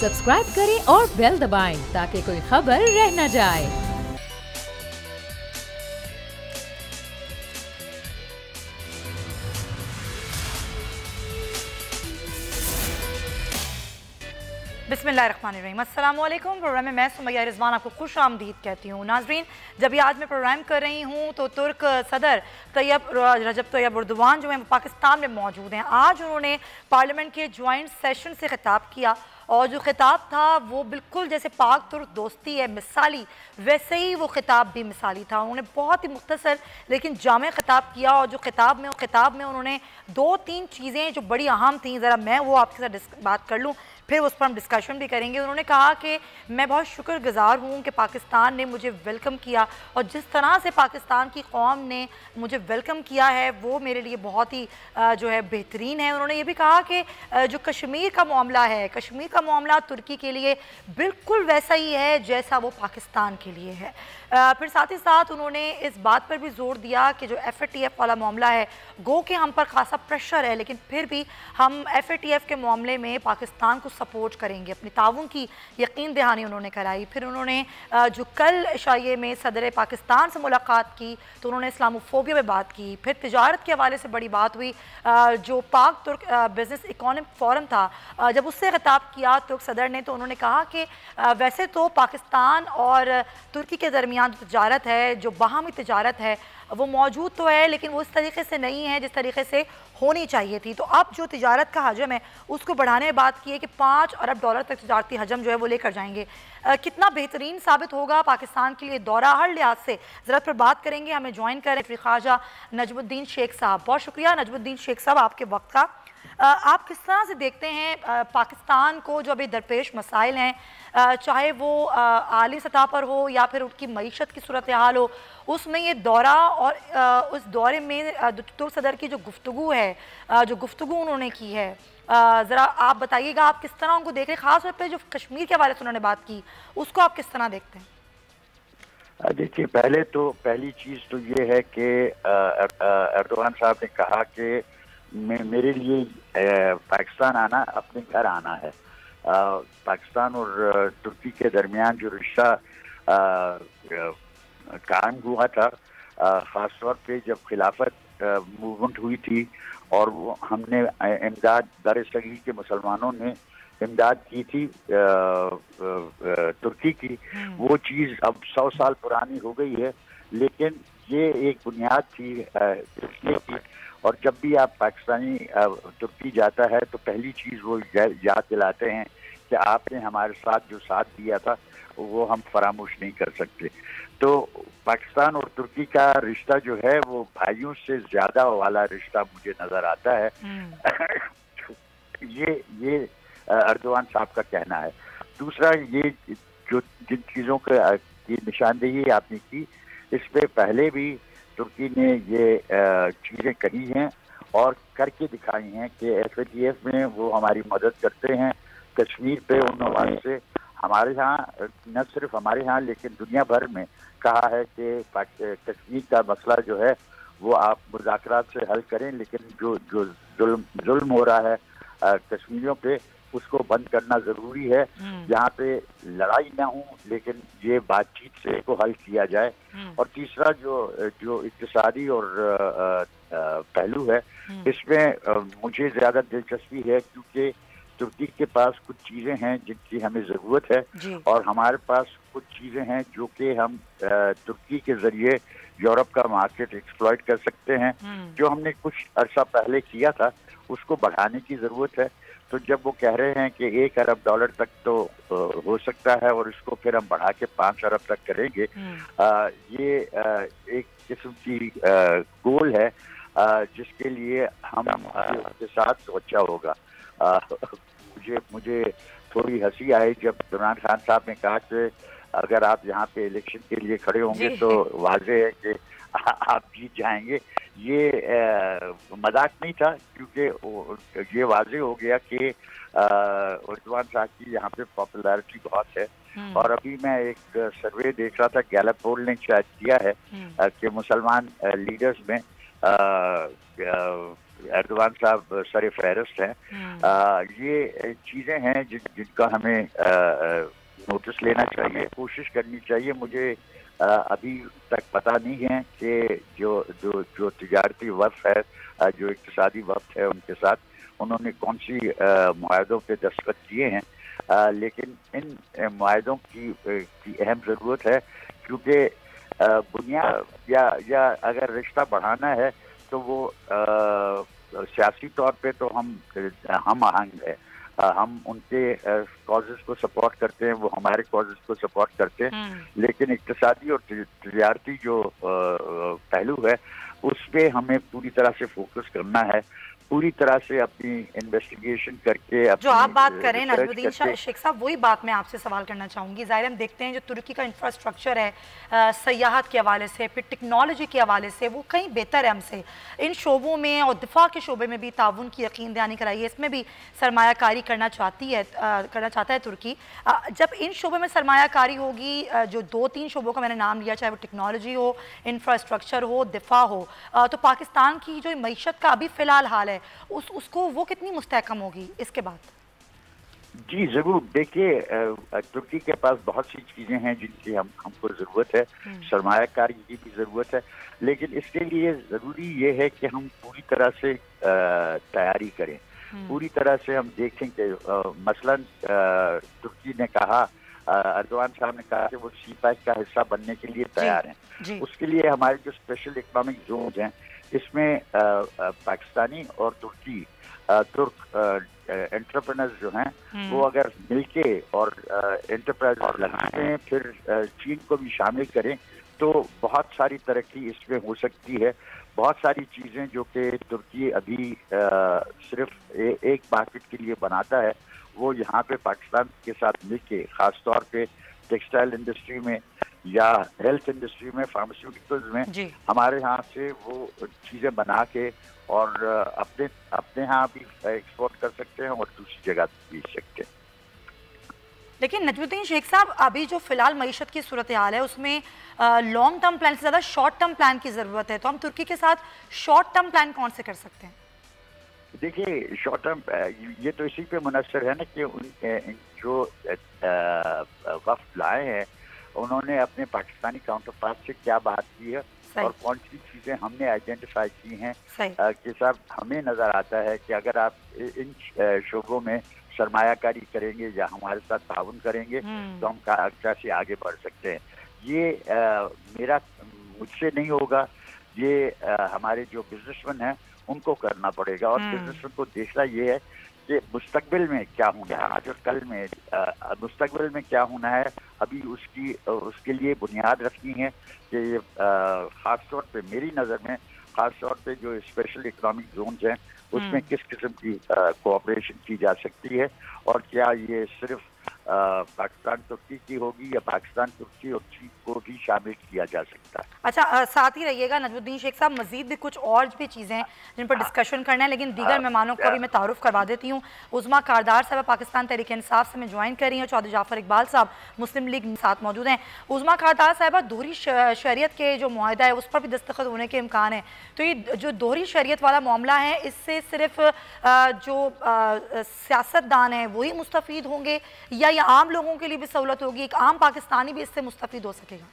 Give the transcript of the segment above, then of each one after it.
Subscribe करें और bell दबाएं ताकि कोई खबर रह न जाए। बिस्मिल्लाहिर्रहमानिर्रहीम। अस्सलाम वालेकुम। प्रोग्राम में मैं सुमैया रिजवान आपको खुश आमदीद कहती हूँ। नाजरीन, जब ये आज मैं प्रोग्राम कर रही हूँ तो तुर्क सदर रजब तैयब एर्दोगान जो है पाकिस्तान में मौजूद हैं। आज उन्होंने पार्लियामेंट के ज्वाइंट सेशन से खिताब किया और जो खिताब था वो बिल्कुल जैसे पाक तुर्क दोस्ती है मिसाली, वैसे ही वो खिताब भी मिसाली था। उन्होंने बहुत ही मुख्तसर लेकिन जामे खिताब किया और जो खिताब में उन्होंने दो तीन चीज़ें जो बड़ी अहम थी, ज़रा मैं वो आपके साथ बात कर लूँ, फिर उस पर हम डिस्कशन भी करेंगे। उन्होंने कहा कि मैं बहुत शुक्रगुजार हूँ कि पाकिस्तान ने मुझे वेलकम किया और जिस तरह से पाकिस्तान की कौम ने मुझे वेलकम किया है वो मेरे लिए बहुत ही जो है बेहतरीन है। उन्होंने ये भी कहा कि जो कश्मीर का मामला है, कश्मीर का मामला तुर्की के लिए बिल्कुल वैसा ही है जैसा वो पाकिस्तान के लिए है। फिर साथ ही साथ उन्होंने इस बात पर भी जोर दिया कि जो FATF वाला मामला है, गो कि हम पर खासा प्रेशर है लेकिन फिर भी हम FATF के मामले में पाकिस्तान को सपोर्ट करेंगे। अपनी ताउन की यकीन दहानी उन्होंने कराई। फिर उन्होंने जो कल शाये में सदर पाकिस्तान से मुलाकात की तो उन्होंने इस्लामोफोबिया में बात की। फिर तिजारत के हवाले से बड़ी बात हुई। जो पाक तुर्क बिजनेस इकोनॉमिक फोरम था, जब उससे खिताब किया तुर्क सदर ने तो उन्होंने कहा कि वैसे तो पाकिस्तान और तुर्की के दरमियान जो तजारत है, जो बाहमी तजारत है, वो मौजूद तो है लेकिन वो इस तरीके से नहीं है जिस तरीके से होनी चाहिए थी। तो अब जो तिजारत का हजम है उसको बढ़ाने में बात की है कि 5 अरब डॉलर तक तिजारती हजम जो है वो लेकर जाएंगे। कितना बेहतरीन साबित होगा पाकिस्तान के लिए दौरा, हर लिहाज से ज़रूरत पर बात करेंगे। हमें ज्वाइन करें ख्वाजा नजमुद्दीन शेख साहब। बहुत शुक्रिया नजमुद्दीन शेख साहब आपके वक्त का। आप किस तरह से देखते हैं पाकिस्तान को जो अभी दरपेश मसाइल हैं, चाहे वो आली सतह पर हो या फिर उनकी मईशत की सूरत हाल हो, उसमें ये दौरा और उस दौरे में तुर्क सदर की जो गुफ्तगू है, जो गुफ्तगू उन्होंने की है, ज़रा आप बताइएगा आप किस तरह उनको देख रहे हैं। ख़ास तौर पर जो कश्मीर के हवाले से उन्होंने बात की उसको आप किस तरह देखते हैं? देखिए, पहली चीज़ तो ये है कि एर्दोगान साहब ने कहा कि मेरे लिए पाकिस्तान आना अपने घर आना है। पाकिस्तान और तुर्की के दरमियान जो रिश्ता कायम हुआ था, ख़ास तौर पे जब खिलाफत मूवमेंट हुई थी और हमने इमदाद दर-ए-सगीर के मुसलमानों ने इमदाद की थी तुर्की की, वो चीज़ अब 100 साल पुरानी हो गई है। लेकिन ये एक बुनियाद थी इसलिए की, और जब भी आप पाकिस्तानी तुर्की जाता है तो पहली चीज़ वो याद दिलाते हैं कि आपने हमारे साथ जो साथ दिया था वो हम फरामोश नहीं कर सकते। तो पाकिस्तान और तुर्की का रिश्ता जो है वो भाइयों से ज़्यादा वाला रिश्ता मुझे नज़र आता है। ये एर्दोगान साहब का कहना है। दूसरा, ये जो जिन चीज़ों की निशानदेही आपने की, इस पे पहले भी तुर्की ने ये चीज़ें कही हैं और करके दिखाई हैं कि FATF में वो हमारी मदद करते हैं। कश्मीर पे उन हवाले से हमारे यहाँ, न सिर्फ हमारे यहाँ लेकिन दुनिया भर में कहा है कि कश्मीर का मसला जो है वो आप मुज़ाकरात से हल करें, लेकिन जो जुल्म हो रहा है कश्मीरियों पे उसको बंद करना ज़रूरी है। यहाँ पे लड़ाई ना हो लेकिन ये बातचीत से को हल किया जाए। और तीसरा जो इक्तिसादी और पहलू है, इसमें मुझे ज़्यादा दिलचस्पी है क्योंकि तुर्की के पास कुछ चीज़ें हैं जिनकी हमें ज़रूरत है और हमारे पास कुछ चीज़ें हैं जो कि हम तुर्की के ज़रिए यूरोप का मार्केट एक्सप्लॉइट कर सकते हैं। जो हमने कुछ अरसा पहले किया था उसको बढ़ाने की ज़रूरत है। तो जब वो कह रहे हैं कि 1 अरब डॉलर तक तो हो सकता है और इसको फिर हम बढ़ा के 5 अरब तक करेंगे, ये एक किस्म की गोल है जिसके लिए हम के साथ सोचा होगा। मुझे थोड़ी हंसी आई जब इमरान खान साहब ने कहा कि अगर आप यहाँ पे इलेक्शन के लिए खड़े होंगे तो वाज़ेह है कि आप जीत जाएंगे। ये मजाक नहीं था क्योंकि ये वाज़ेह हो गया कि एर्दोगान साहब की यहाँ पे पॉपुलैरिटी बहुत है। और अभी मैं एक सर्वे देख रहा था, गैलप पोल ने शायद किया है कि मुसलमान लीडर्स में एर्दोगान साहब सर फहरिस्त हैं। ये चीज़ें हैं जिनका हमें नोटिस लेना चाहिए, कोशिश करनी चाहिए। मुझे अभी तक पता नहीं है कि जो तिजारती वफ़ है, जो इक़्तिसादी वफ़ है, उनके साथ उन्होंने कौन सी मुआहदों पे दस्तखत किए हैं, लेकिन इन मुआहदों की अहम ज़रूरत है, क्योंकि बुनियाद या अगर रिश्ता बढ़ाना है तो वो सियासी तौर पे तो हम आहंग है, हम उनके कॉजेज़ को सपोर्ट करते हैं, वो हमारे कॉजेज़ को सपोर्ट करते हैं, लेकिन इक़्तिसादी और तिजारती जो पहलू है उस पे हमें पूरी तरह से फोकस करना है, पूरी तरह से अपनी इन्वेस्टिगेशन करके जो आप बात करें नजमुद्दीन शेख साहब, वही बात मैं आपसे सवाल करना चाहूँगी। ज़ाहिर हम देखते हैं जो तुर्की का इंफ्रास्ट्रक्चर है सयाहत के हवाले से, फिर टेक्नोलॉजी के हवाले से वो कहीं बेहतर है हमसे। इन शोबों में और दिफा के शोबे में भी ताउन की यकीन दहानी कराई है, इसमें भी सरमायाकारी करना चाहता है तुर्की। जब इन शोबों में सरमायाकारी होगी, जो 2-3 शोबों का मैंने नाम लिया, चाहे वो टेक्नोलॉजी हो, इंफ्रास्ट्रक्चर हो, दिफा हो, तो पाकिस्तान की जो मईशत का अभी फ़िलहाल हाल है उसको वो कितनी मुस्तहकम होगी इसके बाद? जी ज़रूर। देखिए, तुर्की के पास बहुत सी चीज़ें हैं जिनकी हमको ज़रूरत है, सरमायाकारी की भी ज़रूरत है, लेकिन इसके लिए ज़रूरी ये है कि हम पूरी तरह से तैयारी करें, पूरी तरह से हम देखें कि मसलन तुर्की ने कहा, एर्दोगान साहब ने कहा कि वो सी-5 का हिस्सा बनने के लिए तैयार हैं। उसके लिए हमारे जो स्पेशल इकोनॉमिक जोन हैं, इसमें पाकिस्तानी और तुर्क एंटरप्रेनर्स जो हैं वो अगर मिलके और एंटरप्राइज लगाते हैं, फिर चीन को भी शामिल करें, तो बहुत सारी तरक्की इसमें हो सकती है। बहुत सारी चीज़ें जो कि तुर्की अभी सिर्फ एक मार्केट के लिए बनाता है, वो यहाँ पे पाकिस्तान के साथ मिलके, ख़ास तौर पे टेक्सटाइल इंडस्ट्री में या हेल्थ इंडस्ट्री में, फार्मास्यूटिकल्स में, हमारे यहाँ से वो चीज़ें बना के और अपने यहाँ भी एक्सपोर्ट कर सकते हैं और दूसरी जगह बेच सकते हैं। लेकिन नजमुद्दीन शेख साहब, अभी जो फिलहाल मईशत की सूरत हाल है उसमें लॉन्ग टर्म प्लान से ज़्यादा शॉर्ट टर्म प्लान की ज़रूरत है, तो हम तुर्की के साथ शॉर्ट टर्म प्लान कौन से कर सकते हैं? देखिए, शॉर्ट टर्म ये तो इसी पे मुनसर है ना कि जो वफ्द लाए हैं उन्होंने अपने पाकिस्तानी काउंटर पार्ट से क्या बात की है और कौन सी चीज़ें हमने आइडेंटिफाई की हैं कि साहब हमें नज़र आता है कि अगर आप इन शोबों में सरमायाकारी करेंगे या हमारे साथ ताउन करेंगे तो हम कैसे आगे बढ़ सकते हैं। ये मुझसे नहीं होगा, ये हमारे जो बिजनेसमैन हैं उनको करना पड़ेगा, और बिजनेसमैन को देखना ये है कि मुस्तकबिल में क्या होना है, आज और कल में मुस्तकबिल में क्या होना है, अभी उसके लिए बुनियाद रखनी है कि ख़ास तौर पे मेरी नज़र में, ख़ास तौर पे जो स्पेशल इकोनॉमिक जोन्स हैं उसमें किस किस्म की कोऑपरेशन की जा सकती है, और क्या ये सिर्फ पाकिस्तान तुर्की की होगी या पाकिस्तान तुर्की और चीन को भी शामिल किया जा सकता है। अच्छा, साथ ही रहिएगा नजमुद्दीन शेख साहब, मजीद भी कुछ और भी चीज़ें हैं जिन पर डिस्कशन करना है, लेकिन दीगर मेहमानों को भी मैं तारुफ करवा देती हूँ। उज़मा कारदार साहब पाकिस्तान तहरीक इंसाफ से मैं ज्वाइन कर रही हूँ, चौधरी जाफर इकबाल साहब मुस्लिम लीग साथ मौजूद हैं। उज़मा कारदार साहबा, दोहरी शरीयत के जो मुआहदा है उस पर भी दस्तखत होने के इम्कान है, तो ये जो दोहरी शरीयत वाला मामला है इससे सिर्फ जो सियासतदान हैं वही मुस्तफ़ीद होंगे या ये आम लोगों के लिए भी सहूलत होगी, एक आम पाकिस्तानी भी इससे मुस्तफ़ीद हो सकेगा?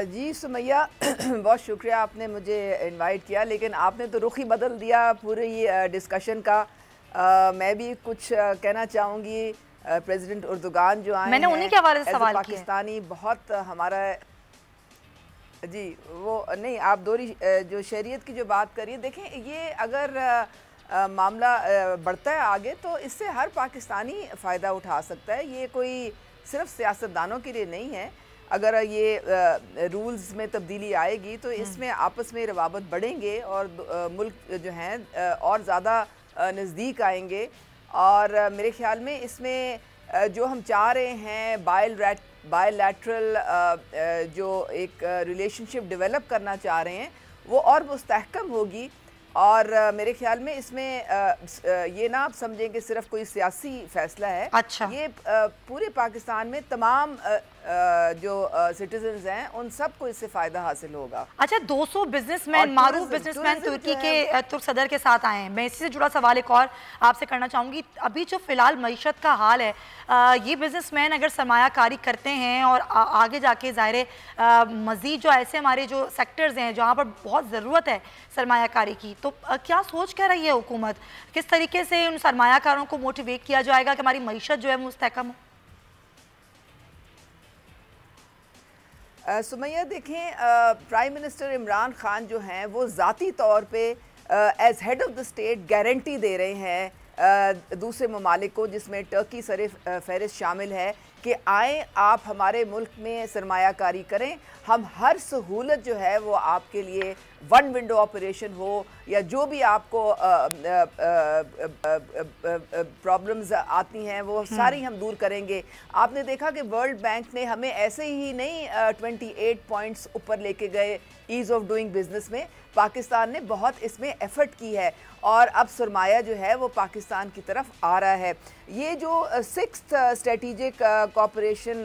जी सुमैया, बहुत शुक्रिया आपने मुझे इनवाइट किया, लेकिन आपने तो रुख ही बदल दिया पूरे डिस्कशन का। मैं भी कुछ कहना चाहूँगी। प्रेसिडेंट एर्दोगान जो आए, मैंने उन्हीं के हवाले से सवाल किया। पाकिस्तानी बहुत हमारा जी वो नहीं, आप दोहरी जो शरीयत की जो बात करिए, देखें ये अगर मामला बढ़ता है आगे तो इससे हर पाकिस्तानी फ़ायदा उठा सकता है। ये कोई सिर्फ सियासतदानों के लिए नहीं है। अगर ये रूल्स में तब्दीली आएगी तो इसमें आपस में रवाबत बढ़ेंगे और मुल्क जो हैं और ज़्यादा नज़दीक आएंगे। और मेरे ख़्याल में इसमें जो हम चाह रहे हैं बायलैटरल जो एक रिलेशनशिप डेवलप करना चाह रहे हैं वो और मुस्तहकम होगी। और मेरे ख्याल में इसमें ये ना आप समझें कि सिर्फ कोई सियासी फैसला है। अच्छा। ये पूरे पाकिस्तान में तमाम जो सिटीजन्स हैं उन सबको इससे फ़ायदा हासिल होगा। अच्छा, 200 बिजनेसमैन, मारूफ बिजनेसमैन तुर्की के तुर्क सदर के साथ आए हैं। मैं इसी से जुड़ा सवाल एक और आपसे करना चाहूँगी। अभी जो फ़िलहाल मईशत का हाल है, ये बिजनेसमैन अगर सरमायाकारी करते हैं और आगे जाके ज़ाहिर मज़ीद जो ऐसे हमारे जो सेक्टर्स हैं जहाँ पर बहुत ज़रूरत है सरमायाकारी की, तो क्या सोच कर रही है हुकूमत? किस तरीके से उन सरमायाकारों को मोटिवेट किया जाएगा कि हमारी मईशत जो है मुस्तहकम हो? सुमैया देखें, प्राइम मिनिस्टर इमरान खान जो हैं वो ज़ाती तौर पे as head of the state guarantee दे रहे हैं दूसरे ममालिक को, जिसमें टर्की सर फहरिस्त शामिल है, कि आएँ आप हमारे मुल्क में सरमायाकारी करें, हम हर सहूलत जो है वो आपके लिए वन विंडो ऑपरेशन हो या जो भी आपको प्रॉब्लम्स आती हैं वो सारी हम दूर करेंगे। आपने देखा कि वर्ल्ड बैंक ने हमें ऐसे ही नहीं 28 पॉइंट्स ऊपर लेके गए ईज़ ऑफ डूइंग बिजनेस में। पाकिस्तान ने बहुत इसमें एफर्ट की है और अब सरमाया जो है वो पाकिस्तान की तरफ आ रहा है। ये जो 6th स्ट्रेटेजिक कोऑपरेशन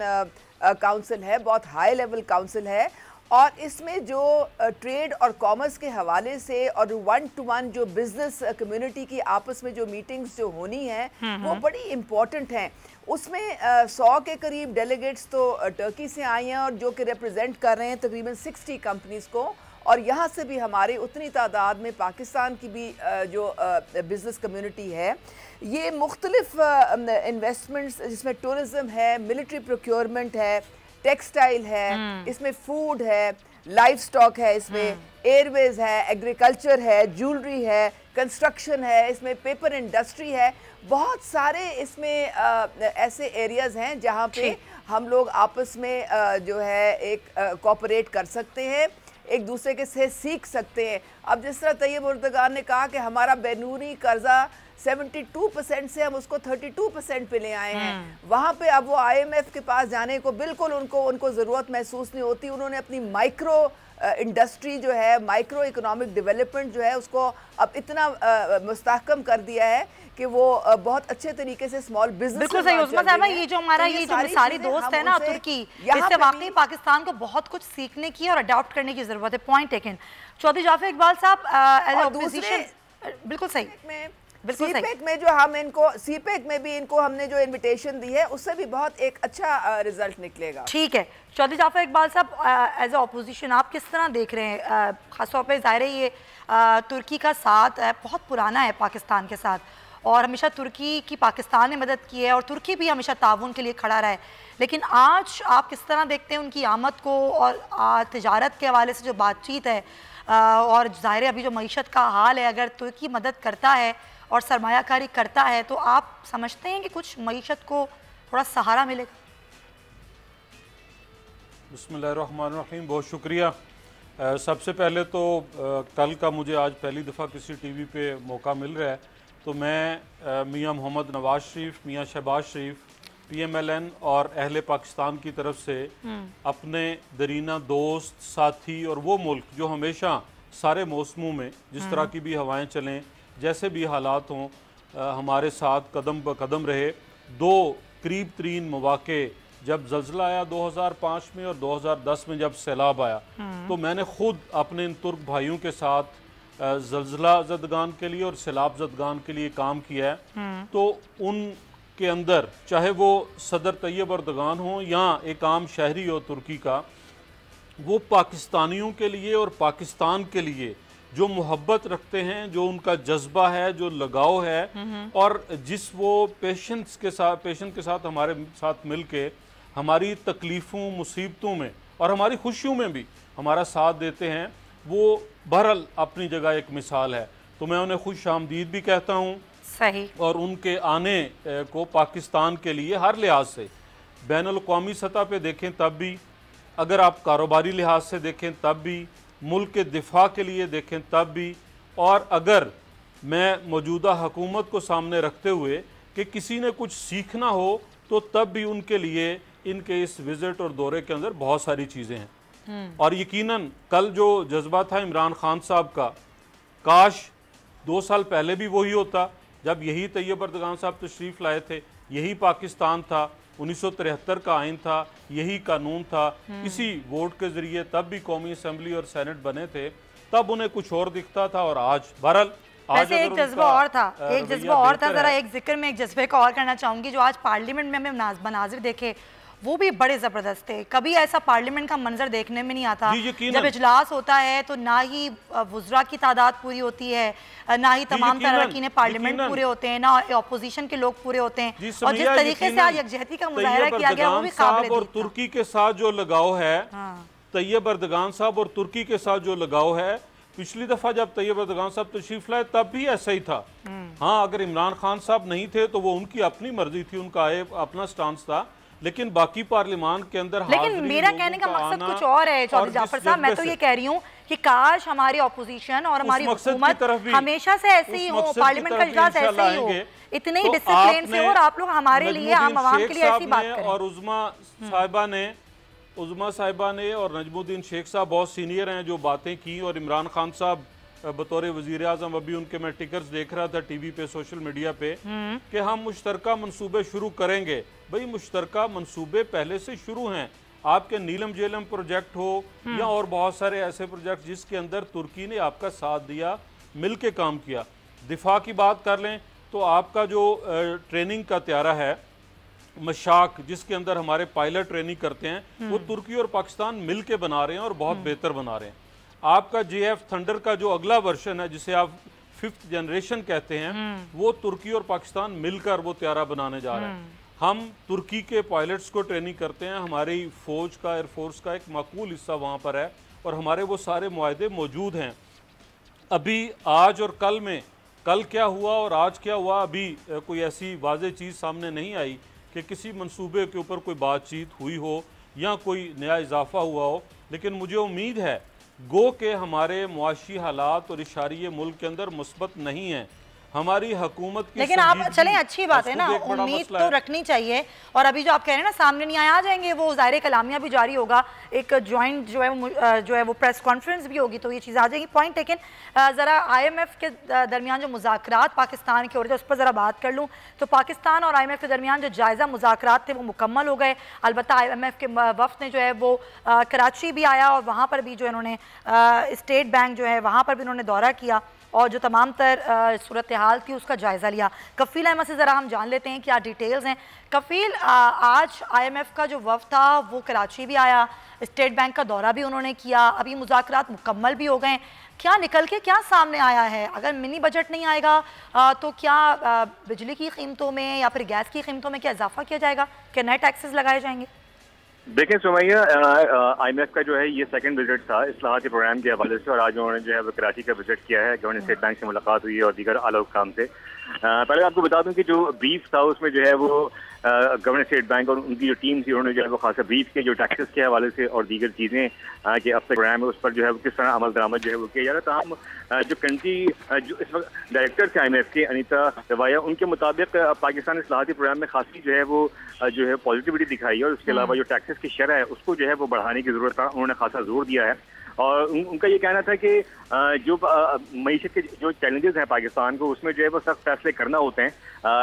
काउंसिल है, बहुत हाई लेवल काउंसिल है, और इसमें जो ट्रेड और कॉमर्स के हवाले से और 1-to-1 जो बिजनेस कम्युनिटी की आपस में जो मीटिंग्स जो होनी हैं वो बड़ी इम्पॉर्टेंट हैं। उसमें 100 के करीब डेलीगेट्स तो टर्की से आए हैं और जो कि रिप्रेजेंट कर रहे हैं तकरीबन 60 कंपनीज़ को, और यहाँ से भी हमारी उतनी तादाद में पाकिस्तान की भी जो बिज़नेस कम्युनिटी है। ये मुख्तलिफ इन्वेस्टमेंट्स, जिसमें टूरिज़म है, मिलिट्री प्रोक्योरमेंट है, टेक्सटाइल है, इसमें फूड है, लाइफ स्टॉक है, इसमें एयरवेज है, एग्रीकल्चर है, ज्वेलरी है, कंस्ट्रक्शन है, इसमें पेपर इंडस्ट्री है, बहुत सारे इसमें ऐसे एरियाज़ हैं जहाँ पे हम लोग आपस में जो है एक कोऑपरेट कर सकते हैं, एक दूसरे के से सीख सकते हैं। अब जिस तरह तैयब उर्दगान ने कहा कि हमारा बैरूनी कर्जा 72% से हम उसको 32% पे ले आए हैं, वहाँ पे अब वो IMF के पास जाने को बिल्कुल उनको ज़रूरत महसूस नहीं होती। उन्होंने अपनी माइक्रो इंडस्ट्री जो है, माइक्रो इकोनॉमिक डेवलपमेंट जो है, उसको अब इतना मुस्तहकम कर दिया है कि वो बहुत अच्छे तरीके से स्मॉल बिजनेस। बिल्कुल सही उस्मा साहब, ये जो हमारा ये जो मिसाली दोस्त है ना तुर्की, इससे वाकई पाकिस्तान को बहुत कुछ सीखने की और अडॉप्ट करने की जरूरत है। Point taken. चौधरी जाफर इकबाल साहब, एज ऑपोजिशन, बिल्कुल सही, सीपेक में जो हम इनको, सीपेक में भी इनको हमने जो इनविटेशन दी है उससे भी बहुत एक अच्छा रिजल्ट निकलेगा। ठीक है चौधरी जाफर इकबाल साहब, एज ए ऑपोजिशन आप किस तरह देख रहे हैं? खासतौर पर ज़ाहिर है ये तुर्की का साथ बहुत पुराना है पाकिस्तान के साथ, और हमेशा तुर्की की पाकिस्तान ने मदद की है और तुर्की भी हमेशा ताउन के लिए खड़ा रहा है, लेकिन आज आप किस तरह देखते हैं उनकी आमद को और तिजारत के हवाले से जो बातचीत है, और ज़ाहिर अभी जो मईशत का हाल है, अगर तुर्की मदद करता है और सरमायाकारी करता है तो आप समझते हैं कि कुछ मईशत को थोड़ा सहारा मिलेगा? बिस्मिल्लाहिर्रहमानिर्रहीम, बहुत शुक्रिया। सबसे पहले तो कल का मुझे आज पहली दफ़ा किसी टीवी पे मौका मिल रहा है, तो मैं मियाँ मोहम्मद नवाज शरीफ, मियाँ शहबाज शरीफ, PMLN और अहले पाकिस्तान की तरफ से अपने दरीना दोस्त, साथी और वो मुल्क जो हमेशा सारे मौसमों में जिस तरह की भी हवाएं चलें, जैसे भी हालात हों, हमारे साथ कदम ब कदम रहे। दो करीब तरीन मौके, जब जल्जला आया 2005 में और 2010 में जब सैलाब आया, तो मैंने ख़ुद अपने इन तुर्क भाइयों के साथ जल्जला ज़दगान के लिए और सैलाब ज़दगान के लिए काम किया है। तो उनके अंदर चाहे वो सदर तैयब उर्दगान हो या एक आम शहरी हो तुर्की का, वो पाकिस्तानियों के लिए और पाकिस्तान के लिए जो मोहब्बत रखते हैं, जो उनका जज्बा है, जो लगाव है, और जिस वो पेशेंस के साथ हमारे साथ मिल के हमारी तकलीफ़ों, मुसीबतों में और हमारी खुशियों में भी हमारा साथ देते हैं, वो बहरहाल अपनी जगह एक मिसाल है। तो मैं उन्हें खुश आमदीद भी कहता हूँ। सही। और उनके आने को पाकिस्तान के लिए हर लिहाज से, बैनुल-अक़वामी सतह पे देखें तब भी, अगर आप कारोबारी लिहाज से देखें तब भी, मुल्क के दिफा के लिए देखें तब भी, और अगर मैं मौजूदा हुकूमत को सामने रखते हुए कि किसी ने कुछ सीखना हो तो तब भी उनके लिए इनके इस विज़िट और दौरे के अंदर बहुत सारी चीज़ें हैं। और यकीनन कल जो जज्बा था इमरान खान साहब का, काश 2 साल पहले भी वही होता, जब यही तैयब अर्दगान साहब तशरीफ़ लाए थे, यही पाकिस्तान था, 1973 का आइन था, यही कानून था, इसी वोट के ज़रिए तब भी कौमी असम्बली और सेनेट बने थे, तब उन्हें कुछ और दिखता था। और आज बहरहाल वैसे एक जज्बा और था, एक जज्बा और था। ज़रा एक जिक्र में एक जज्बे को और करना चाहूँगी, जो आज पार्लियामेंट में हमें मनाजिर देखे वो भी बड़े ज़बरदस्त थे। कभी ऐसा पार्लियामेंट का मंजर देखने में नहीं आता। जब इजलास होता है तो ना ही वुज़रा की तादाद पूरी होती है, ना ही तमाम अरकान पार्लियामेंट पूरे होते हैं, ना अपोजिशन के लोग पूरे होते हैं। और जिस तरीके से आज यकजहती का मुजाहरा किया गया वो भी काबिल और तुर्की के साथ जो लगाव है, तैयब अर्दगान साहब और तुर्की के साथ जो लगाव है, पिछली दफा जब तैयब अर्दगान साहब तशरीफ लाए तब भी ऐसा ही था। हाँ, अगर इमरान खान साहब नहीं थे तो वो उनकी अपनी मर्जी थी, उनका अपना स्टांस था, लेकिन बाकी पार्लियामान के अंदर लेकिन मेरा कहने का मकसद कुछ और है चौधरी जाफर साहब। मैं तो ये कह रही हूँ कि काश हमारी ऑपोजिशन और हमारी हुकूमत हमेशा से ऐसे ही हो, पार्लियामेंट का इजलास ऐसे ही हो, इतने ही डिसिप्लिन से हो, और आप लोग हमारे लिए, आम आवाम के लिए ऐसी बात करें। और उज़मा साहिबा ने और नजमुद्दीन शेख साहब बहुत सीनियर हैं, जो बातें की, और इमरान खान साहब बतौर वज़ीर आज़म, अभी उनके मैं टिकर्स देख रहा था टीवी पे, सोशल मीडिया पे, कि हम मुश्तरका मंसूबे शुरू करेंगे। भाई मुश्तरका मंसूबे पहले से शुरू हैं। आपके नीलम जेलम प्रोजेक्ट हो या और बहुत सारे ऐसे प्रोजेक्ट जिसके अंदर तुर्की ने आपका साथ दिया, मिल के काम किया। दिफा की बात कर लें तो आपका जो ट्रेनिंग का त्यारा है मशाक, जिसके अंदर हमारे पायलट ट्रेनिंग करते हैं, वो तुर्की और पाकिस्तान मिल के बना रहे हैं और बहुत बेहतर बना रहे हैं। आपका JF थंडर का जो अगला वर्जन है, जिसे आप 5th जनरेशन कहते हैं, वो तुर्की और पाकिस्तान मिलकर वो त्यारा बनाने जा रहे हैं। हम तुर्की के पायलट्स को ट्रेनिंग करते हैं, हमारी फौज का, एयरफोर्स का एक माकूल हिस्सा वहाँ पर है, और हमारे वो सारे मुआहदे मौजूद हैं। अभी आज और कल में, कल क्या हुआ और आज क्या हुआ, अभी कोई ऐसी वाज़ेह चीज़ सामने नहीं आई कि किसी मंसूबे के ऊपर कोई बातचीत हुई हो या कोई नया इजाफा हुआ हो। लेकिन मुझे उम्मीद है गो के हमारे मुआशी हालात और इशारिये मुल्क के अंदर मुस्बत नहीं है। हमारी हुकूमत की, लेकिन आप चलें, अच्छी बात है ना, उम्मीद तो रखनी चाहिए। और अभी जो आप कह रहे हैं ना, सामने नहीं आ जाएंगे, वो ज़ाहिर कलामिया भी जारी होगा, एक जॉइंट जो है वो प्रेस कॉन्फ्रेंस भी होगी, तो ये चीज़ आ जाएगी। Point taken. ज़रा IMF के दरमियान जो मुज़ाकरात पाकिस्तान के हो रहे थे उस पर ज़रा बात कर लूँ तो पाकिस्तान और IMF के दरमियान जो जायज़ा मुज़ाकरात थे वो मुकम्मल हो गए। अलबत्ता IMF के वफ़द ने जो है वो कराची भी आया और वहाँ पर भी जो इन्होंने स्टेट बैंक जो है वहाँ पर भी उन्होंने दौरा किया और जो तमाम तर सूरत हाल थी उसका जायज़ा लिया। कफ़ील अहमद से ज़रा हम जान लेते हैं क्या डिटेल्स हैं। कफ़ील, आज IMF का जो वफ़द था वो कराची भी आया, स्टेट बैंक का दौरा भी उन्होंने किया, अभी मुज़ाकरात मुकम्मल भी हो गए। क्या निकल के क्या सामने आया है? अगर मिनी बजट नहीं आएगा तो क्या बिजली की कीमतों में या फिर गैस की कीमतों में क्या इजाफा किया जाएगा? क्या नए टैक्सेस लगाए जाएंगे? देखें सुमैया, IMF का जो है ये सेकंड विजिट था इस्लाहाती प्रोग्राम के हवाले से, और आज उन्होंने जो है वो कराची का विजिट किया है। गवर्नर स्टेट बैंक से मुलाकात हुई है और दीगर आला हुक्काम से। पहले आपको बता दूं कि जो ब्रीफ था उसमें जो है वो गवर्नर स्टेट बैंक और उनकी जो टीम थी उन्होंने जो है वो खासा ब्रीफ के जो टैक्सेस के हवाले से और दीगर चीज़ें कि अब तक प्रोग्राम है उस पर जो है वो किस तरह अमल दरामद जो है वो किया जा रहा था। हम जो कंट्री जो इस वक्त डायरेक्टर थे IMF के, अनीता रवाया, उनके मुताबिक पाकिस्तान इस्लाहाती प्रोग्राम में खासी जो है वो जो है पॉजिटिविटी दिखाई है, और उसके अलावा जो टैक्सेस की शरह है उसको जो है वो बढ़ाने की ज़रूरत है, उन्होंने खासा जोर दिया है। और उनका ये कहना था कि जो मईशत के जो चैलेंजेस हैं पाकिस्तान को, उसमें जो है वो सख्त फैसले करना होते हैं,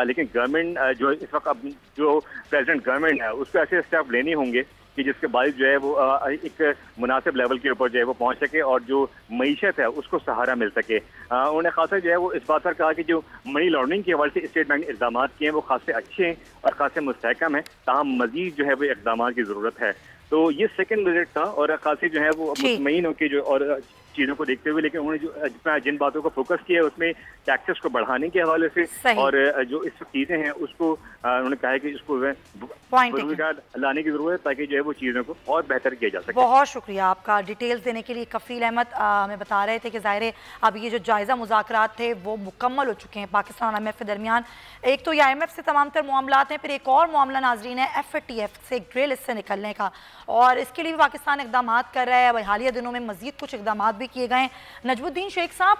लेकिन गवर्नमेंट जो इस वक्त अब जो प्रेसिडेंट गवर्नमेंट है उसको ऐसे स्टेप लेने होंगे कि जिसके बाद जो है वो एक मुनासिब लेवल के ऊपर जो है वो पहुंच सके और जो मईशत है उसको सहारा मिल सके। उन्होंने खासा जो है वो इस बात पर कहा कि जो मनी लॉन्ड्रिंग के हवाले से स्टेट बैंक ने इक़दाम किए हैं वो खासे अच्छे हैं और खासे मुस्तहकम हैं, ताहम मजीद जो है वो इक़दाम की ज़रूरत है। तो ये सेकंड विजिट था और खासी जो है वो मुतमईन होकर जो और चीज़ों को देखते हुए, लेकिन उन्होंने जो जिन बातों को फोकस किया है उसमें टैक्सेस को बढ़ाने के हवाले से और जो इस चीज़ें हैं उसको उन्होंने कहा है कि इसको लाने की ज़रूरत है ताकि जो है वो चीज़ों को और बेहतर किया जा सके। बहुत शुक्रिया आपका डिटेल्स देने के लिए। कफ़ील अहमद हमें बता रहे थे कि ज़ाहिर है अब ये जो जायज़ा मुज़ाकरात थे वो मुकम्मल हो चुके हैं पाकिस्तान और IMF के दरमियान। एक तो ये IMF से तमाम तर मामलात हैं, फिर एक और मामला नाजरीन है FATF से ग्रे लिस्ट से निकलने का, और इसके लिए भी पाकिस्तान इक़दाम कर रहा है। हालिया दिनों में मज़ीद कुछ इक़दाम भी भी किए गए। नजमुद्दीन शेख साहब,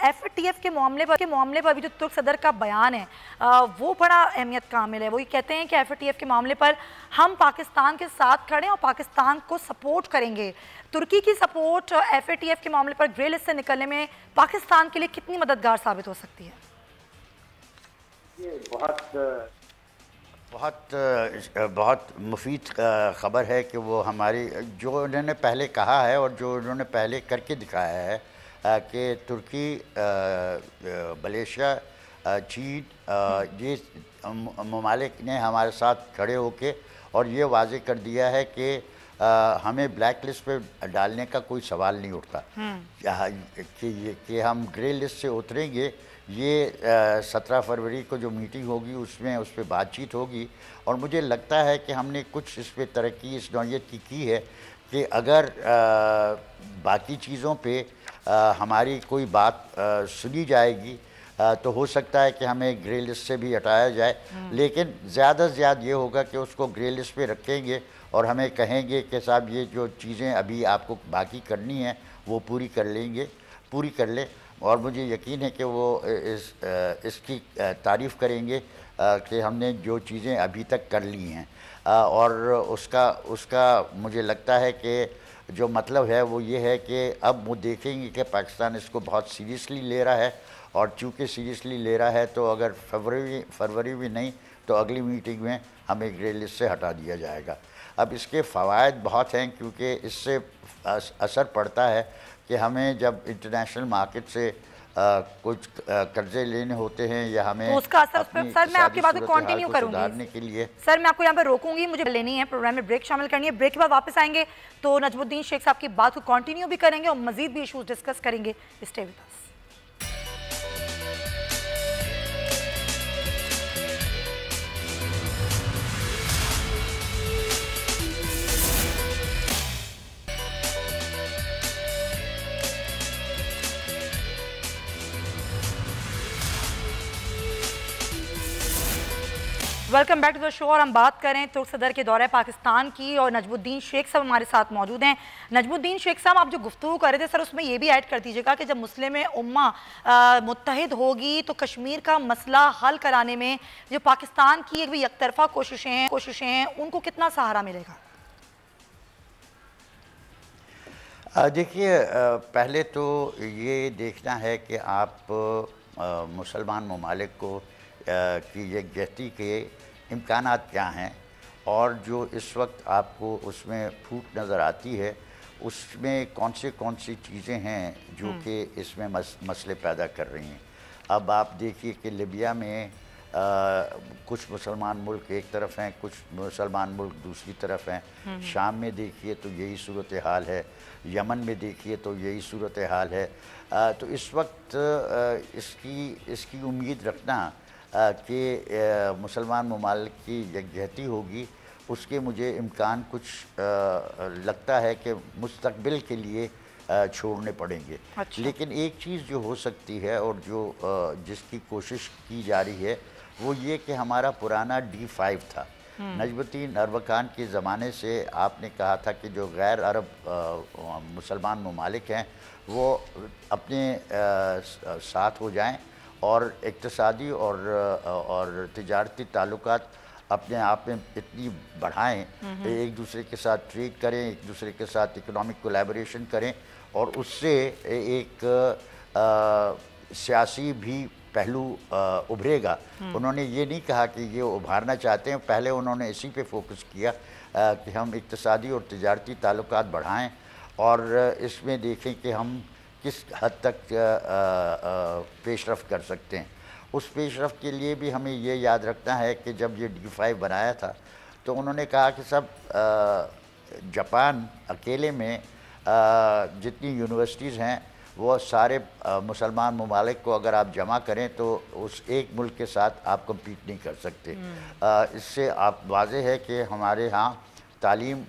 FATF के मामले पर भी जो तुर्क सदर का बयान है वो बड़ा अहमियत कामिल है। वो ये कहते हैं कि FATF के मामले पर हम पाकिस्तान के साथ खड़े हैं और पाकिस्तान को सपोर्ट करेंगे। तुर्की की सपोर्ट FATF के मामले पर ग्रे लिस्ट से निकलने में पाकिस्तान के लिए कितनी मददगार साबित हो सकती है? ये बहुत मुफीद ख़बर है कि वो हमारी जो उन्होंने पहले कहा है और जो उन्होंने पहले करके दिखाया है कि तुर्की, मलेशिया, चीन, ये ममालिक ने हमारे साथ खड़े होके और ये वाजे कर दिया है कि हमें ब्लैक लिस्ट पे डालने का कोई सवाल नहीं उठता कि हम ग्रे लिस्ट से उतरेंगे। ये 17 फरवरी को जो मीटिंग होगी उसमें उस पर बातचीत होगी और मुझे लगता है कि हमने कुछ इस पर तरक्की इस नौयत की है कि अगर बाकी चीज़ों पे हमारी कोई बात सुनी जाएगी तो हो सकता है कि हमें ग्रे लिस्ट से भी हटाया जाए, लेकिन ज़्यादा से ज़्यादा ये होगा कि उसको ग्रे लिस्ट पे रखेंगे और हमें कहेंगे कि साहब ये जो चीज़ें अभी आपको बाकी करनी है वो पूरी कर लें और मुझे यकीन है कि वो इसकी तारीफ़ करेंगे कि हमने जो चीज़ें अभी तक कर ली हैं और उसका मुझे लगता है कि जो मतलब है वो ये है कि अब वो देखेंगे कि पाकिस्तान इसको बहुत सीरियसली ले रहा है और चूँकि सीरियसली ले रहा है तो अगर फरवरी में नहीं तो अगली मीटिंग में हमें ग्रे लिस्ट से हटा दिया जाएगा। अब इसके फ़वाइद बहुत हैं क्योंकि इससे असर पड़ता है कि हमें जब इंटरनेशनल मार्केट से कुछ कर्जे लेने होते हैं या हमें तो उसका असर सर मैं आपकी बात को कंटिन्यू सुधारने के लिए सर मैं आपको यहाँ पर रोकूंगी, मुझे लेनी है, प्रोग्राम में ब्रेक शामिल करनी है। ब्रेक के बाद वापस आएंगे तो नजमुद्दीन शेख साहब की बात को कंटिन्यू भी करेंगे और मजीद भी इशूज डिस्कस करेंगे। Stay with us. Welcome back to the show और हम बात करें तुर्क सदर के दौरे पाकिस्तान की और नजमुद्दीन शेख साहब हमारे साथ मौजूद हैं। नजमुद्दीन शेख साहब, आप जो गुफ्तगू कर रहे थे सर उसमें ये भी ऐड कर दीजिएगा कि जब मुस्लिम उम्मा मुत्तहिद होगी तो कश्मीर का मसला हल कराने में जो पाकिस्तान की एक भी एकतरफा कोशिशें हैं उनको कितना सहारा मिलेगा? देखिए, पहले तो ये देखना है कि आप मुसलमान ममालिक को की यकजहती के इम्कानात क्या हैं और जो इस वक्त आपको उसमें फूट नज़र आती है उसमें कौन सी चीज़ें हैं जो कि इसमें मसले पैदा कर रही हैं। अब आप देखिए कि लिबिया में कुछ मुसलमान मुल्क एक तरफ हैं, कुछ मुसलमान मुल्क दूसरी तरफ हैं। शाम में देखिए तो यही सूरत हाल है, यमन में देखिए तो यही सूरत हाल है। तो इस वक्त इसकी उम्मीद रखना कि मुसलमान ममालिक की यकजहती होगी उसके मुझे इम्कान कुछ लगता है कि मुस्तकबिल के लिए छोड़ने पड़ेंगे। अच्छा। लेकिन एक चीज़ जो हो सकती है और जो जिसकी कोशिश की जा रही है वो ये कि हमारा पुराना D5 था। नजमुद्दीन अरबकान के ज़माने से आपने कहा था कि जो गैर अरब मुसलमान ममालिक हैं वो अपने साथ हो जाएं और इक़्तिसादी और तिजारती ताल्लुकात अपने आप में इतनी बढ़ाएं, एक दूसरे के साथ ट्रेड करें, एक दूसरे के साथ इकोनॉमिक कोलैबोरेशन करें और उससे एक सियासी भी पहलू उभरेगा। उन्होंने ये नहीं कहा कि ये उभारना चाहते हैं, पहले उन्होंने इसी पे फोकस किया कि हम इक़्तिसादी और तिजारती ताल्लुकात बढ़ाएं और इसमें देखें कि हम किस हद तक पेशरफ़ कर सकते हैं। उस पेशरफ़ के लिए भी हमें ये याद रखना है कि जब ये D5 बनाया था तो उन्होंने कहा कि सब जापान अकेले में जितनी यूनिवर्सिटीज़ हैं वो सारे मुसलमान ममालिक को अगर आप जमा करें तो उस एक मुल्क के साथ आप कम्पीट नहीं कर सकते। इससे आप वाज़ेह है कि हमारे यहाँ तालीम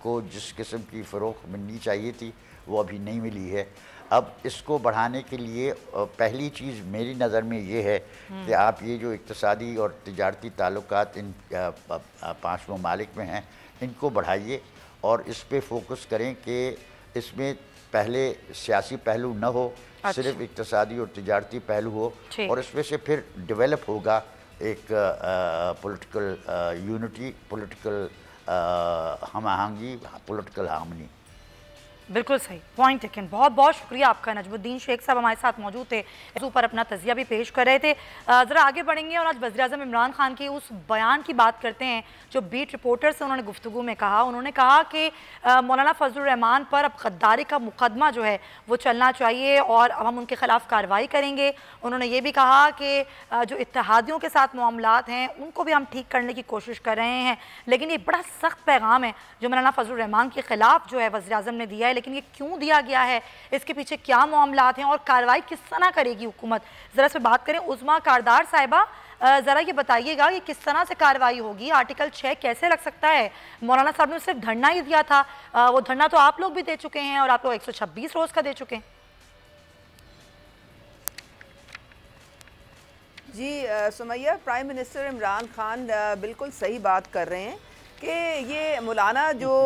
को जिस किस्म की फ़रोग़ मिलनी चाहिए थी वो अभी नहीं मिली है। अब इसको बढ़ाने के लिए पहली चीज़ मेरी नज़र में ये है कि आप ये जो इक़्तिसादी और तिजारती ताल्लुकात इन 5 ममालिक में हैं इनको बढ़ाइए और इस पे फोकस करें कि इसमें पहले सियासी पहलू न हो, अच्छा। सिर्फ इक्तिसादी और तिजारती पहलू हो, ठीक। और इसमें से फिर डेवलप होगा एक पॉलिटिकल यूनिटी, पॉलिटिकल हम आहंगी, पॉलिटिकल हार्मनी। बिल्कुल सही पॉइंट टेकन। बहुत बहुत शुक्रिया आपका। नजमुद्दीन शेख साहब हमारे साथ मौजूद थे, इस ऊपर अपना तजिया भी पेश कर रहे थे। ज़रा आगे बढ़ेंगे और आज वज़ीर-ए-आज़म इमरान खान के उस बयान की बात करते हैं जो बीट रिपोर्टर से उन्होंने गुफ्तगू में कहा। उन्होंने कहा कि मौलाना फजलुर रहमान पर अब गद्दारी का मुकदमा जो है वो चलना चाहिए और अब हम उनके खिलाफ कार्रवाई करेंगे। उन्होंने ये भी कहा कि जो इत्तेहादियों के साथ मामलात हैं उनको भी हम ठीक करने की कोशिश कर रहे हैं, लेकिन ये बड़ा सख्त पैगाम है जो मौलाना फजलुर रहमान के खिलाफ जो है वज़ीर-ए-आज़म ने दिया है। लेकिन ये क्यों दिया गया है, इसके पीछे क्या मामलात हैं और कार्रवाई किस तरह करेगी हुकूमत, ज़रा इस पर बात करें। उज़मा कारदार साहिबा, ज़रा ये बताइएगा कि किस तरह से कार्रवाई होगी, आर्टिकल 6 कैसे लग सकता है। मौलाना साहब ने सिर्फ धरना ही दिया था, वो धरना तो आप लोग भी दे चुके हैं और आप लोग 126 रोज़ का दे चुके हैं। जी सुमैया, प्राइम मिनिस्टर इमरान खान बिल्कुल सही बात कर रहे हैं कि ये मौलाना जो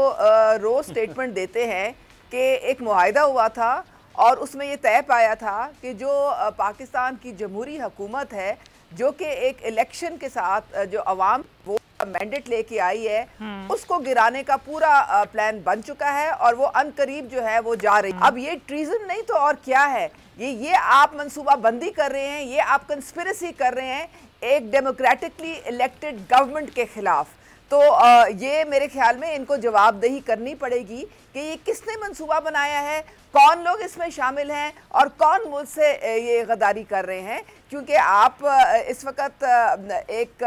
रोज़ स्टेटमेंट देते हैं कि एक मुआहिदा हुआ था और उसमें ये तय पाया था कि जो पाकिस्तान की जमहूरी हुकूमत है जो कि एक इलेक्शन के साथ जो अवाम वो मैंडेट लेके आई है उसको गिराने का पूरा प्लान बन चुका है और वो अनकरीब जो है वो जा रही है। अब ये ट्रीजन नहीं तो और क्या है, ये आप मंसूबा बंदी कर रहे हैं, ये आप कंस्पिरेसी कर रहे हैं एक डेमोक्रेटिकली इलेक्टेड गवर्नमेंट के खिलाफ। तो ये मेरे ख्याल में इनको जवाबदेही करनी पड़ेगी कि ये किसने मंसूबा बनाया है, कौन लोग इसमें शामिल हैं और कौन मुझसे ये गद्दारी कर रहे हैं। क्योंकि आप इस वक्त एक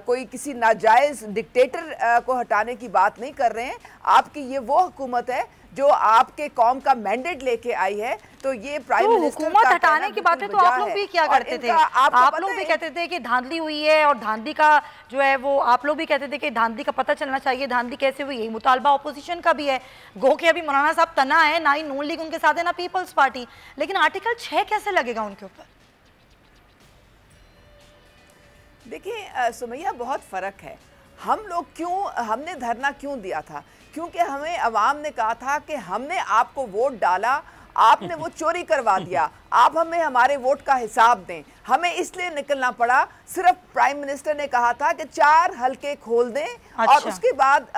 कोई किसी नाजायज़ डिक्टेटर को हटाने की बात नहीं कर रहे हैं। आपकी ये वो हुकूमत है जो आपके कौम का मैंडेट लेके आई है। तो ये प्राइम मिनिस्टर हुकूमत हटाने की बातें तो आप लोग भी क्या करते थे, आप लोग भी कहते थे कि धांधली हुई है और धांधली का जो है वो आप लोग भी कहते थे कि धांधली का पता चलना चाहिए, धांधली कैसे हुई, यही मुतालबा ऑपोजिशन का भी है। गो के अभी मौलाना साहब तना है, ना ही नून लीग उनके साथ है ना पीपल्स पार्टी, लेकिन आर्टिकल 6 कैसे लगेगा उनके ऊपर? देखिए सुमैया, बहुत फ़र्क है। हम लोग हमने धरना क्यों दिया था, क्योंकि हमें अवाम ने कहा था कि हमने आपको वोट डाला, आपने वो चोरी करवा दिया, आप हमें हमारे वोट का हिसाब दें। हमें इसलिए निकलना पड़ा, सिर्फ प्राइम मिनिस्टर ने कहा था कि 4 हल्के खोल दें। अच्छा। और उसके बाद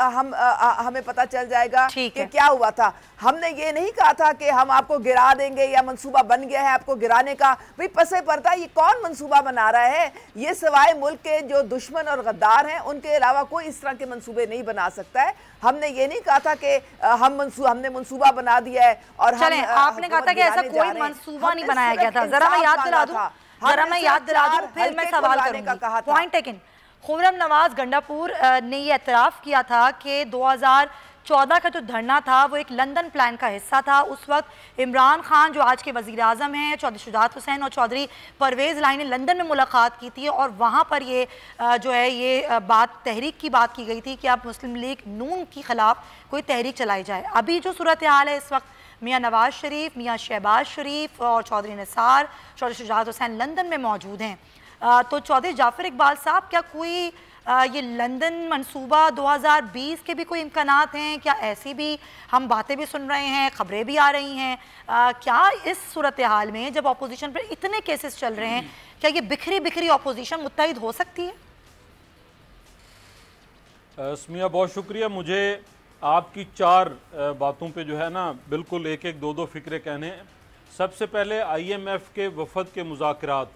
हमें पता चल जाएगा कि क्या हुआ था। हमने ये नहीं कहा था कि हम आपको गिरा देंगे या मंसूबा बन गया है आपको गिराने का। भाई पसे पड़ता ये कौन मंसूबा बना रहा है, ये सिवाय मुल्क के जो दुश्मन और गद्दार हैं उनके अलावा कोई इस तरह के मंसूबे नहीं बना सकता है। हमने ये नहीं कहा था कि हमने मंसूबा बना दिया है और आपने कहा था कि ऐसा कोई मंसूबा नहीं बनाया गया था। जरा मैं याद दिला दूं, फिर मैं सवाल करूंगी। Point taken. खुर्रम नवाज गंडापुर ने ये एतराफ़ किया था कि 2014 का जो धरना था वो एक लंदन प्लान का हिस्सा था। उस वक्त इमरान खान जो आज के वज़ीर आज़म हैं, चौधरी शुजात हुसैन और चौधरी परवेज़ लाई ने लंदन में मुलाकात की थी और वहाँ पर ये जो है ये बात तहरीक की बात की गई थी कि अब मुस्लिम लीग नून के ख़िलाफ़ कोई तहरीक चलाई जाए। अभी जो सूरत हाल है इस वक्त, मियाँ नवाज शरीफ, मियाँ शहबाज शरीफ और चौधरी निसार, चौधरी शुजात हुसैन लंदन में मौजूद हैं। तो चौधरी जाफ़र इकबाल साहब, क्या कोई ये लंदन मंसूबा 2020 के भी कोई इम्कानात हैं? क्या ऐसी भी हम बातें भी सुन रहे हैं, खबरें भी आ रही हैं? क्या इस सूरत हाल में जब अपोजिशन पर इतने केसेस चल रहे हैं, क्या ये बिखरी बिखरी अपोजिशन मुत्तहिद हो सकती है? स्मिया, बहुत शुक्रिया। मुझे आपकी 4 बातों पे जो है ना बिल्कुल एक एक 2-2 फ़िक्रे कहने हैं। सबसे पहले IMF के वफद के मुज़ाकरात।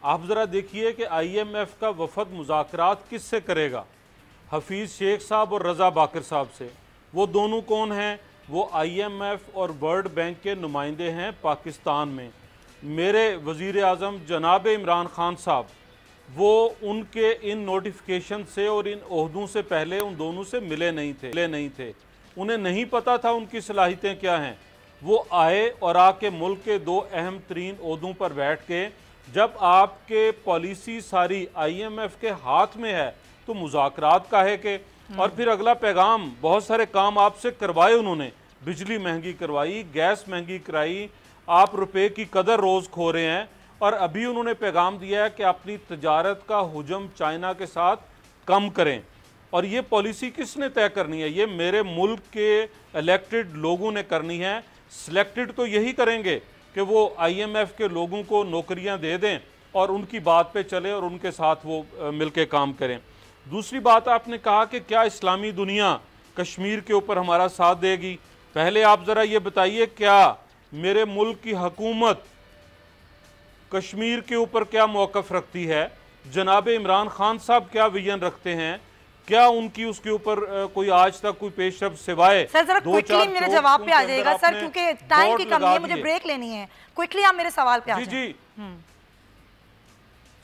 आप ज़रा देखिए कि IMF का वफद मुज़ाकरात किससे करेगा? हफीज़ शेख साहब और रज़ा बाकर साहब से। वो दोनों कौन हैं? वो IMF और वर्ल्ड बैंक के नुमाइंदे हैं पाकिस्तान में। मेरे वज़ीर आज़म जनाब इमरान खान साहब, वो उनके इन नोटिफिकेशन से और इन ओहदों से पहले उन दोनों से मिले नहीं थे। उन्हें नहीं पता था उनकी सलाहियतें क्या हैं। वो आए और आके मुल्क के 2 अहम तरीन ओहदों पर बैठ के, जब आपके पॉलिसी सारी IMF के हाथ में है तो मुज़ाकरात काहे के? और फिर अगला पैगाम, बहुत सारे काम आपसे करवाए उन्होंने, बिजली महंगी करवाई, गैस महंगी कराई, आप रुपए की कदर रोज़ खो रहे हैं। और अभी उन्होंने पैगाम दिया है कि अपनी तजारत का हुजम चाइना के साथ कम करें। और ये पॉलिसी किसने तय करनी है? ये मेरे मुल्क के इलेक्टेड लोगों ने करनी है। सिलेक्टेड तो यही करेंगे कि वो IMF के लोगों को नौकरियां दे दें और उनकी बात पे चले और उनके साथ वो मिलके काम करें। दूसरी बात आपने कहा कि क्या इस्लामी दुनिया कश्मीर के ऊपर हमारा साथ देगी। पहले आप ज़रा ये बताइए, क्या मेरे मुल्क की हुकूमत कश्मीर के ऊपर क्या मौक़िफ़ रखती है? जनाब इमरान खान साहब क्या विजन रखते हैं? क्या उनकी उसके ऊपर कोई आज तक कोई पेशरफ सिवाय सर जरा क्विकली मेरे जवाब पे आ जाएगा सर, क्योंकि टाइम की कमी है, मुझे ब्रेक लेनी है। क्विकली आप मेरे सवाल पे आ जाइए।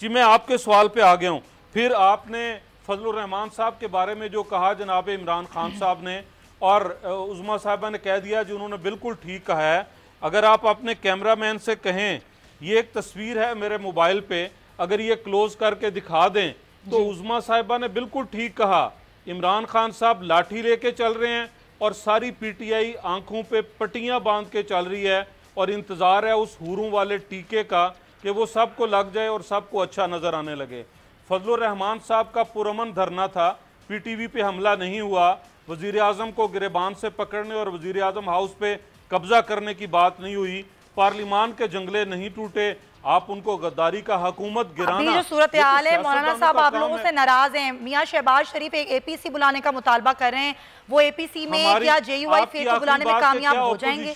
जी मैं आपके सवाल पे आ गया हूँ। फिर आपने फजलुर रहमान साहब के बारे में जो कहा जनाब इमरान खान साहब ने, और उज़मा साहबा ने कह दिया जो उन्होंने बिल्कुल ठीक कहा है। अगर आप अपने कैमरामैन से कहें, ये एक तस्वीर है मेरे मोबाइल पे, अगर ये क्लोज करके दिखा दें तो उज़मा साहिबा ने बिल्कुल ठीक कहा। इमरान खान साहब लाठी लेके चल रहे हैं और सारी PTI आंखों पे पट्टियां बांध के चल रही है और इंतज़ार है उस हुरों वाले टीके का कि वो सबको लग जाए और सबको अच्छा नज़र आने लगे। फजलुर रहमान साहब का पुरअमन धरना था, PTV पे हमला नहीं हुआ, वज़ीर आज़म को गिरेबान से पकड़ने और वज़ीर आज़म हाउस पे कब्जा करने की बात नहीं हुई, पार्लिमान के जंगले नहीं टूटे, आप उनको गद्दारी का हुकूमत गिराना। जो सूरत हाल है मौलाना साहब, आप लोगों से नाराज हैं। मियां शहबाज शरीफ एक APC बुलाने का मुतालबा कर रहे हैं, वो APC में क्या JUI फेल को बुलाने में कामयाब हो जाएंगे?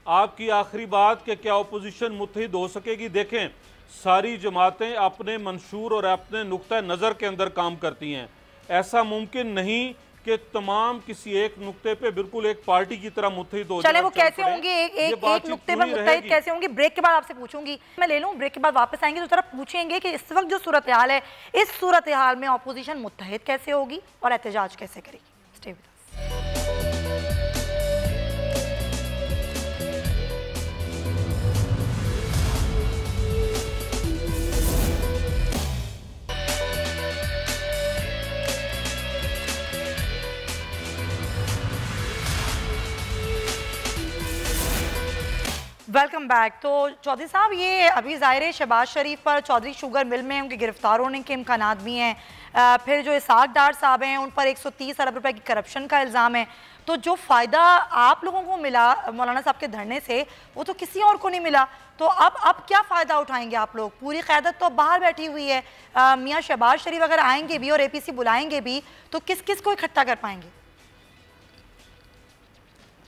आपकी आखिरी बात कि क्या अपोजिशन मुत्तहिद हो सकेगी? देखें, सारी जमातें अपने मंशूर और अपने नुक्ता नज़र के अंदर काम करती हैं। ऐसा मुमकिन नहीं कि तमाम किसी एक नुक्ते पे बिल्कुल एक पार्टी की तरह मुत्तहिद हो जाए। चले वो कैसे होंगे, एक नुक्ते पे मुत्तहिद कैसे होंगे? ब्रेक के बाद आपसे पूछूंगी, मैं ले लूं, ब्रेक के बाद वापस आएंगे तो तरफ पूछेंगे कि इस वक्त जो सूरत हाल है, इस सूरत हाल में अपोजिशन मुत्तहिद कैसे होगी और एहतजाज कैसे करेगी। Stay with us. Welcome back. तो चौधरी साहब, ये अभी ज़ाहिर है शहबाज शरीफ पर चौधरी शुगर मिल में उनके गिरफ्तार होने के इम्कानात भी हैं। फिर जो इसाक डार साहब हैं उन पर 130 अरब रुपए की करप्शन का इल्ज़ाम है। तो जो फ़ायदा आप लोगों को मिला मौलाना साहब के धरने से, वो तो किसी और को नहीं मिला। तो अब क्या फ़ायदा उठाएंगे आप लोग? पूरी क़यादत तो बाहर बैठी हुई है। मियाँ शहबाज शरीफ अगर आएंगे भी और APC बुलाएंगे भी तो किस किस को इकट्ठा कर पाएंगे?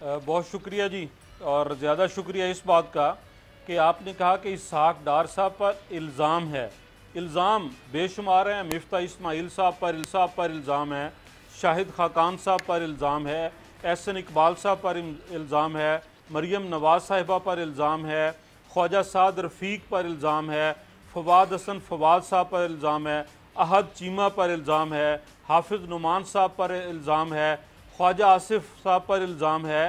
बहुत शुक्रिया जी, और ज़्यादा शुक्रिया इस बात का कि आपने कहा कि इसाक डार साहब पर इल्ज़ाम है। इल्ज़ाम बेशुमार हैं। मिफ्ता इस्माइल साहब पर इल्ज़ाम है, शाहिद खाकान साहब पर इल्ज़ाम है, एहसन इकबाल साहब पर इल्ज़ाम है, मरियम नवाज साहिबा पर इल्ज़ाम है, ख्वाजा साद रफ़ीक पर इल्ज़ाम है, फवाद हसन फवाद साहब पर इल्ज़ाम है, अहद चीमा पर इल्ज़ाम है, हाफिज़ नुमान साहब पर इल्ज़ाम है, ख्वाजा आसिफ साहब पर इल्ज़ाम है।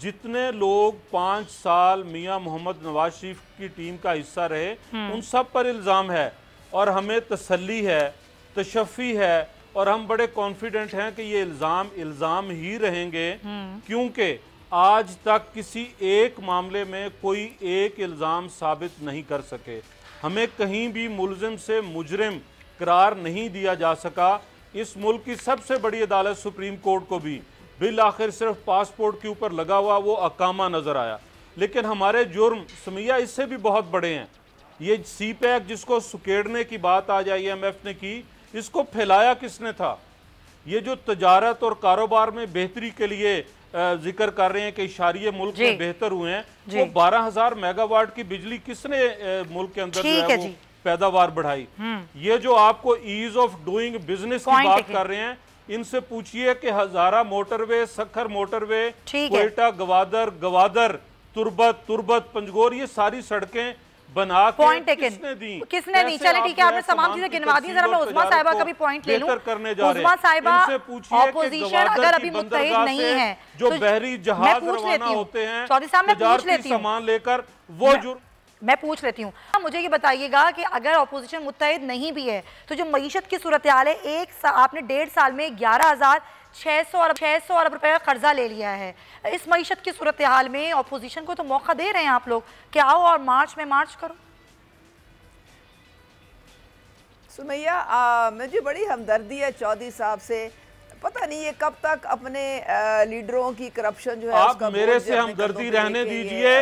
जितने लोग 5 साल मियां मोहम्मद नवाज शरीफ की टीम का हिस्सा रहे उन सब पर इल्ज़ाम है, और हमें तसल्ली है, तशफ़ी है, और हम बड़े कॉन्फिडेंट हैं कि ये इल्ज़ाम ही रहेंगे, क्योंकि आज तक किसी एक मामले में कोई एक इल्ज़ाम साबित नहीं कर सके। हमें कहीं भी मुलजिम से मुजरिम करार नहीं दिया जा सका। इस मुल्क की सबसे बड़ी अदालत सुप्रीम कोर्ट को भी बिल आखिर सिर्फ पासपोर्ट के ऊपर लगा हुआ वो अकामा नज़र आया, लेकिन हमारे जुर्म सुमैया इससे भी बहुत बड़े हैं। ये CPEC जिसको सुकेड़ने की बात आज IMF ने की, इसको फैलाया किसने था? ये जो तजारत और कारोबार में बेहतरी के लिए जिक्र कर रहे हैं कि इशारिये मुल्क में बेहतर हुए हैं, वो 12,000 मेगावाट की बिजली किसने मुल्क के अंदर जो है वो पैदावार बढ़ाई? ये जो आपको ईज ऑफ डूइंग बिजनेस की बात कर रहे हैं, इनसे पूछिए कि हजारा मोटरवे, सखर मोटरवे, कोयटा गवादर, तुर्बत पंजगोर, ये सारी सड़कें बना के किसने दी? चले ठीक है, आपने तमाम चीजें गिनवा दी। जरा मैं उज़मा साहिबा का भी पॉइंट ले लूं। उज़मा साहिबा, ऑपोजिशन अगर अभी मुत्तहिद नहीं है, जो बहरी जहाज रवाना होते हैं चौधरी साहब, मैं पूछ लेती हूं सामान लेकर, वो मैं पूछ लेती हूँ, मुझे ये बताइएगा कि अगर अपोजिशन मुत्तहिद नहीं भी है तो जो मईशत की सूरत हाल है, आपने 1.5 साल में 11,600 अरब रुपए का कर्जा ले लिया है। इस मईशत की सूरत हाल में अपोजिशन को तो मौका दे रहे हैं आप लोग कि आओ और मार्च में मार्च करो। सुमैया, मुझे बड़ी हमदर्दी है चौधरी साहब से। पता नहीं ये कब तक अपने लीडरों की करप्शन जो है आप उसका मेरे बोझ से हमदर्दी रहने दीजिए।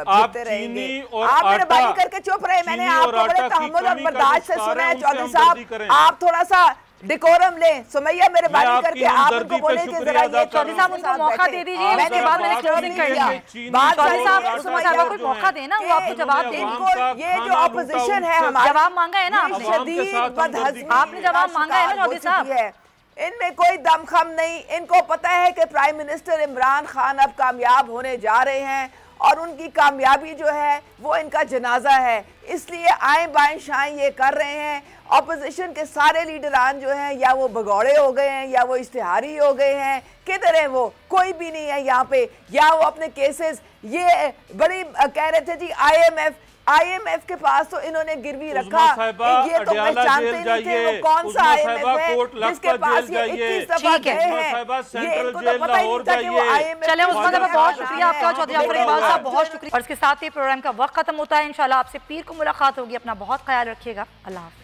आप चीनी और आप मेरे आटा, बारी करके चुप रहे। मैंने चीनी और आपको बड़े आटा की तहम्मुल और कमी का बर्दाश्त जो से सुना है शिकार है, चौधरी उनसे हमदर्दी साहब, करें। आप थोड़ा सा डिकोरम लें। सुमैया मेरे बारी आपकी करके आप हमदर्दी उनको पे बोले कि शुक्रिया जरा अदा ये कर चौधरी रहा साहब हूं। उनको मौका दे दीजिए, मैंने उसके बाद मैंने बात क्लोजिंग नहीं करनी किया। है। बात चौधरी साहब सुनिए, सुमैया को कोई मौका देना, वो आपको जवाब दें। इनको ये जो ऑपोजिशन है हमारा जवाब मांगा है ना आपने, शदीद बदहज़मी आपने जवाब मांगा है ना चौधरी साहब। इनमें कोई दमखम नहीं। इनको पता है कि प्राइम मिनिस्टर इमरान खान अब कामयाब होने जा रहे हैं और उनकी कामयाबी जो है वो इनका जनाजा है, इसलिए आए बाएं शाएं ये कर रहे हैं। ऑपोजिशन के सारे लीडरान जो हैं या वो भगौड़े हो गए हैं या वो इश्तिहारी हो गए हैं। किधर है वो? कोई भी नहीं है यहाँ पे। या वो अपने केसेस ये बड़ी कह रहे थे जी IMF के पास तो इन्होंने गिरवी रखा। ये तो पहचानते नहीं थे वो कौन सा IMF है जिसके पास ये 21 दफा गए हैं। ये इनको तो पता ही नहीं था कि वो IMF। चले उस्मान साहब बहुत शुक्रिया आपका, चौधरी जाफर इकबाल साहब बहुत शुक्रिया। और इसके साथ ही प्रोग्राम का वक्त खत्म होता है। इंशाल्लाह आपसे पीर को मुलाकात होगी। अपना बहुत ख्याल रखिएगा। अल्लाह हाफ़िज़।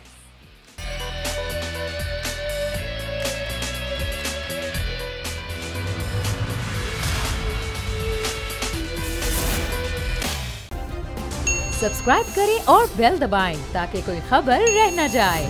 सब्सक्राइब करें और बेल दबाएं ताकि कोई खबर रह न जाए।